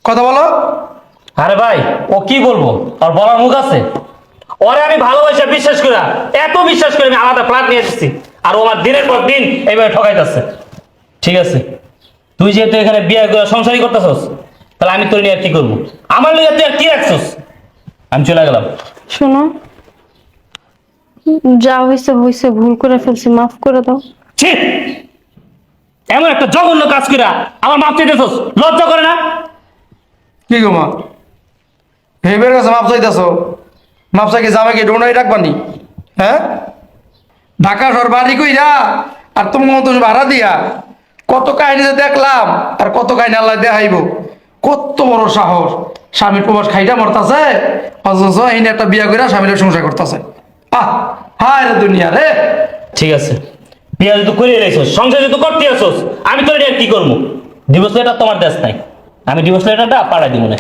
কথা বলো। আরে ভাই ও কি বলবো, ওর বলার মুখ আছে? ওরে আমি ভালোবাসা বিশ্বাস করি, এত বিশ্বাস করে আমি আলাদা ফ্ল্যাট নিয়ে এসেছি, আর ও আমার দিনের পর দিন এইভাবে ঠকাইতেছে। ঠিক আছে, তুই যেহেতু এখানে বিয়ে করে সংসারই করতেছস, তাহলে আমি তোর নিয়ে আর কি করবো? আমার লিগে তুই আর কি রাখছস? আমি চলে গেলাম। শোনো, যা হয়েছে হয়েছে, ভুল করে ফেলছি, মাফ করে দাও। ছি, এমন একটা জঘন্য কাজ কইরা আমার মাপ চাইতেছস, লজ্জা করে না? কি গো মা, হেবের কাছে মাপ চাইতেছো? মাপ চাইকে জামাইকে ডোনাই রাখবানি? হ্যাঁ, ঢাকা শহর বাড়ি কইরা আর তোমার মতো ভাড়া দিয়া কত কাহিনী যে দেখলাম, আর কত কাহিনী আল্লাহ দেখাইব। কত বড় সাহস, স্বামীর প্রবাস খাইটা মরতাছে, অথচ এই একটা বিয়া কইরা স্বামীর সংসার করতেছে। আহ, হায় রে দুনিয়া রে। ঠিক আছে, বিয়ে যেহেতু করে এলাইছস, সংসার যেহেতু করতে আসছস, আমি তোর নিয়ে আর কি করবো? ডিভোর্স লেটার তোমার দেশ নাই, আমি ডিভোর্স লেটারটা পাঠাই দিব না।